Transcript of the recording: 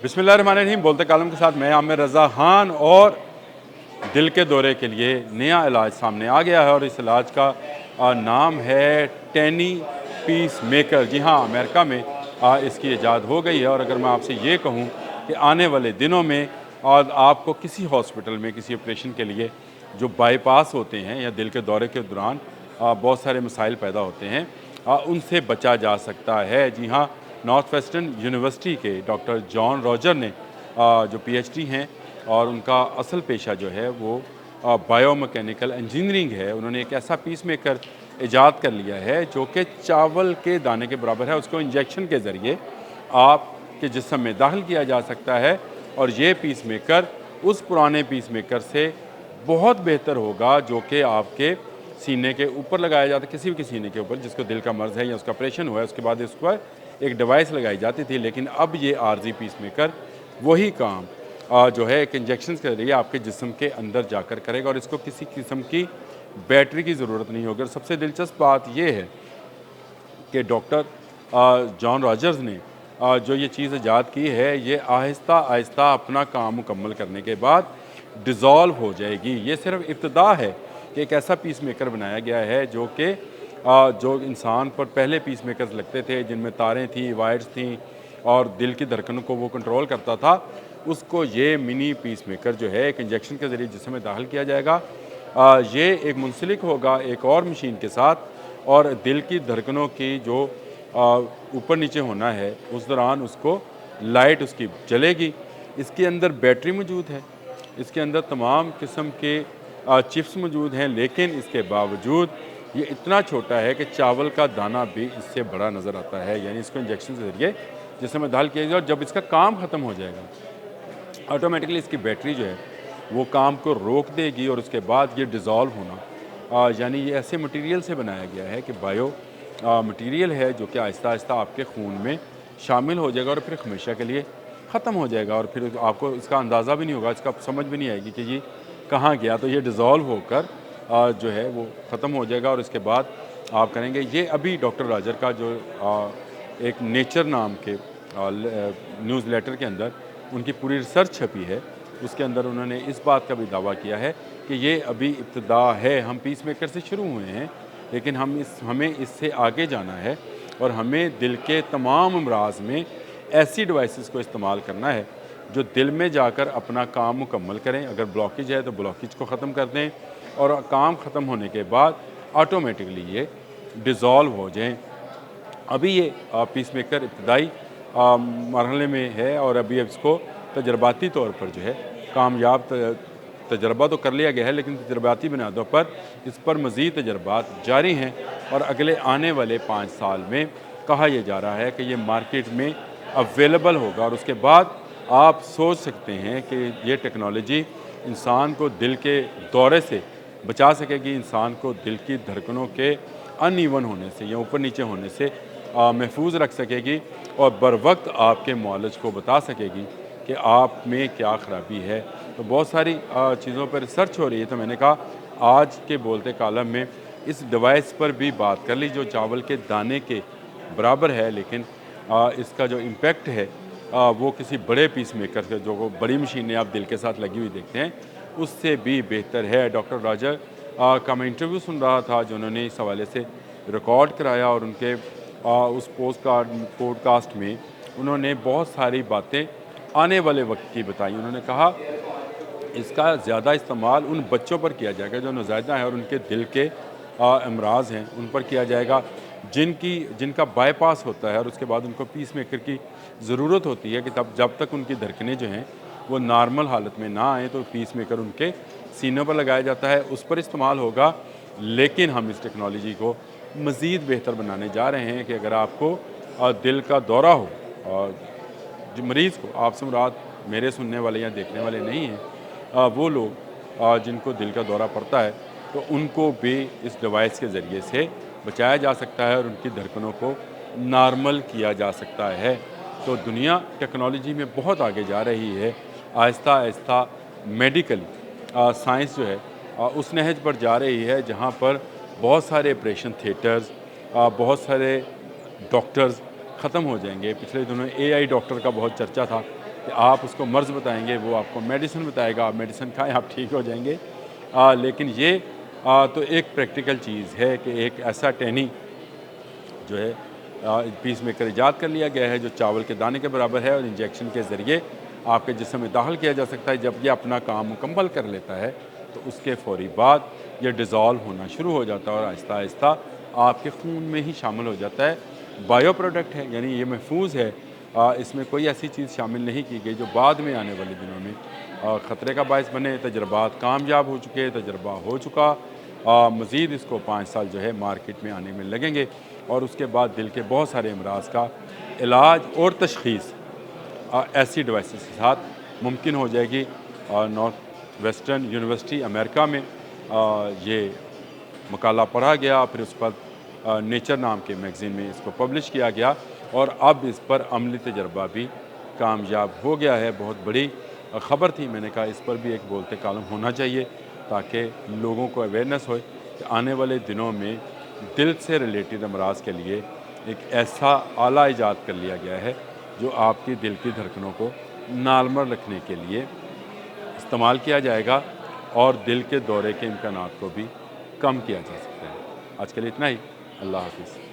बिस्मिल्लाहिर्रहमानिर्रहीम। बोलते कालम के साथ मैं आमिर रज़ा खान। और दिल के दौरे के लिए नया इलाज सामने आ गया है और इस इलाज का नाम है टेनी पीस मेकर। जी हाँ, अमेरिका में इसकी ईजाद हो गई है। और अगर मैं आपसे ये कहूँ कि आने वाले दिनों में और आपको किसी हॉस्पिटल में किसी ऑपरेशन के लिए जो बाईपास होते हैं या दिल के दौरे के दौरान बहुत सारे मसाइल पैदा होते हैं, उनसे बचा जा सकता है। जी हाँ, नॉर्थ वेस्टर्न यूनिवर्सिटी के डॉक्टर जॉन रॉजर ने जो पीएचडी हैं और उनका असल पेशा जो है वो बायोमैकेनिकल इंजीनियरिंग है, उन्होंने एक ऐसा पीस मेकर ईजाद कर लिया है जो कि चावल के दाने के बराबर है। उसको इंजेक्शन के ज़रिए आपके जिस्म में दाखिल किया जा सकता है और ये पीस मेकर उस पुराने पीस मेकर से बहुत बेहतर होगा जो कि आपके सीने के ऊपर लगाया जाता है, किसी भी सीने के ऊपर जिसको दिल का मर्ज़ है या उसका ऑपरेशन हुआ है, उसके बाद इस पर एक डिवाइस लगाई जाती थी। लेकिन अब ये आर्जी पीस मेकर वही काम जो है एक इंजेक्शन के जरिए आपके जिस्म के अंदर जाकर करेगा और इसको किसी किस्म की बैटरी की ज़रूरत नहीं होगी। और सबसे दिलचस्प बात यह है कि डॉक्टर जॉन रॉजर्स ने जो ये चीज़ ईजाद की है, ये आहिस्ता आहिस्ता अपना काम मुकम्मल करने के बाद डिज़ोल्व हो जाएगी। ये सिर्फ इब्तिदा है कि एक ऐसा पीस मेकर बनाया गया है जो कि जो इंसान पर पहले पीस मेकर्स लगते थे जिनमें तारें थी, वायर्स थी और दिल की धड़कनों को वो कंट्रोल करता था, उसको ये मिनी पीस मेकर जो है एक इंजेक्शन के ज़रिए जिस्म में दाखिल किया जाएगा। ये एक मुंसलिक होगा एक और मशीन के साथ और दिल की धड़कनों की जो ऊपर नीचे होना है उस दौरान उसको लाइट उसकी जलेगी। इसके अंदर बैटरी मौजूद है, इसके अंदर तमाम किस्म के चिप्स मौजूद हैं, लेकिन इसके बावजूद ये इतना छोटा है कि चावल का दाना भी इससे बड़ा नज़र आता है। यानी इसको इंजेक्शन के ज़रिए जिसमें दाखिल किया जाएगा और जब इसका काम ख़त्म हो जाएगा ऑटोमेटिकली इसकी बैटरी जो है वो काम को रोक देगी और उसके बाद ये डिज़ोल्व होना यानी ये ऐसे मटेरियल से बनाया गया है कि बायो मटेरियल है जो कि आहिस्ता आहिस्ता आपके खून में शामिल हो जाएगा और फिर हमेशा के लिए ख़त्म हो जाएगा और फिर आपको इसका अंदाज़ा भी नहीं होगा, इसका समझ भी नहीं आएगी कि ये कहाँ गया। तो ये डिज़ोल्व होकर जो है वो ख़त्म हो जाएगा और इसके बाद आप करेंगे। ये अभी डॉक्टर रॉजर का जो एक नेचर नाम के न्यूज़ लेटर के अंदर उनकी पूरी रिसर्च छपी है, उसके अंदर उन्होंने इस बात का भी दावा किया है कि ये अभी इब्तिदा है, हम पीस मेकर से शुरू हुए हैं लेकिन हमें इससे आगे जाना है और हमें दिल के तमाम अमराज में ऐसी डिवाइसेस को इस्तेमाल करना है जो दिल में जाकर अपना काम मुकम्मल करें। अगर ब्लॉकेज है तो ब्लॉकेज को ख़त्म कर दें और काम ख़त्म होने के बाद ऑटोमेटिकली ये डिज़ोल्व हो जाएं। अभी ये पीस मेकर इब्तदाई मरहले में है और अभी इसको तजर्बाती तौर पर जो है कामयाब तजर्बा तो कर लिया गया है, लेकिन तजर्बाती बुनियादों पर इस पर मज़ीद तजर्बात जारी हैं और अगले आने वाले 5 साल में कहा यह जा रहा है कि ये मार्केट में अवेलेबल होगा। और उसके बाद आप सोच सकते हैं कि ये टेक्नोलॉजी इंसान को दिल के दौरे से बचा सकेगी, इंसान को दिल की धड़कनों के अनइवन होने से या ऊपर नीचे होने से महफूज रख सकेगी और बर वक्त आपके मुआलिज को बता सकेगी कि आप में क्या ख़राबी है। तो बहुत सारी चीज़ों पर रिसर्च हो रही है। तो मैंने कहा आज के बोलते कालम में इस डिवाइस पर भी बात कर ली जो चावल के दाने के बराबर है, लेकिन इसका जो इम्पेक्ट है वो किसी बड़े पीस मेकर से जो बड़ी मशीनें आप दिल के साथ लगी हुई देखते हैं उससे भी बेहतर है। डॉक्टर रॉजर का मैं इंटरव्यू सुन रहा था जो उन्होंने इस हवाले से रिकॉर्ड कराया और उनके उस पॉडकास्ट में उन्होंने बहुत सारी बातें आने वाले वक्त की बताई। उन्होंने कहा इसका ज़्यादा इस्तेमाल उन बच्चों पर किया जाएगा जो नौज़ायदा हैं और उनके दिल के अमराज हैं उन पर किया जाएगा जिनका बाईपास होता है और उसके बाद उनको पीस मेकर की ज़रूरत होती है कि तब जब तक उनकी धड़कनें जो हैं वो नॉर्मल हालत में ना आए तो पीस मेकर उनके सीनों पर लगाया जाता है, उस पर इस्तेमाल होगा। लेकिन हम इस टेक्नोलॉजी को मज़ीद बेहतर बनाने जा रहे हैं कि अगर आपको दिल का दौरा हो और जो मरीज़ को, आपसे मुराद मेरे सुनने वाले या देखने वाले नहीं हैं, वो लोग जिनको दिल का दौरा पड़ता है तो उनको भी इस डिवाइस के ज़रिए से बचाया जा सकता है और उनकी धड़कनों को नॉर्मल किया जा सकता है। तो दुनिया टेक्नोलॉजी में बहुत आगे जा रही है, आहिस्ता आहिस्ता मेडिकली साइंस जो है उस नहज पर जा रही है जहाँ पर बहुत सारे ऑपरेशन थिएटर्स, बहुत सारे डॉक्टर्स ख़त्म हो जाएंगे। पिछले दिनों एआई डॉक्टर का बहुत चर्चा था कि आप उसको मर्ज़ बताएंगे, वो आपको मेडिसिन बताएगा, आप मेडिसिन खाएं, आप ठीक हो जाएंगे। लेकिन ये तो एक प्रैक्टिकल चीज़ है कि एक ऐसा टहनी जो है पीस मेकर ईजाद कर लिया गया है जो चावल के दाने के बराबर है और इंजेक्शन के ज़रिए आपके जिस्म में दाखिल किया जा सकता है। जब ये अपना काम मुकम्मल कर लेता है तो उसके फ़ौरी बाद ये डिज़ोल्व होना शुरू हो जाता है और आहिस्ता आहिस्ता आपके खून में ही शामिल हो जाता है। बायो प्रोडक्ट है, यानी ये महफूज है। इसमें कोई ऐसी चीज़ शामिल नहीं की गई जो बाद में आने वाले दिनों में ख़तरे का बायस बने। तजर्बात कामयाब हो चुके, तजर्बा हो चुका। मज़ीद इसको 5 साल जो है मार्केट में आने में लगेंगे और उसके बाद दिल के बहुत सारे अमराज का इलाज और तशख़ीस ऐसी डिवाइसेस के साथ मुमकिन हो जाएगी। नॉर्थ वेस्टर्न यूनिवर्सिटी अमेरिका में ये मकाला पढ़ा गया, फिर उस पर नेचर नाम के मैगज़ीन में इसको पब्लिश किया गया और अब इस पर अमली तजर्बा भी कामयाब हो गया है। बहुत बड़ी ख़बर थी, मैंने कहा इस पर भी एक बोलते कालम होना चाहिए ताकि लोगों को अवेयरनेस हो कि आने वाले दिनों में दिल से रिलेटेड अमराज के लिए एक ऐसा आला ईजाद कर लिया गया है जो आपकी दिल की धड़कनों को नॉर्मल रखने के लिए इस्तेमाल किया जाएगा और दिल के दौरे के इम्कानात को भी कम किया जा सकता है। आज के लिए इतना ही। अल्लाह हाफ़िज़।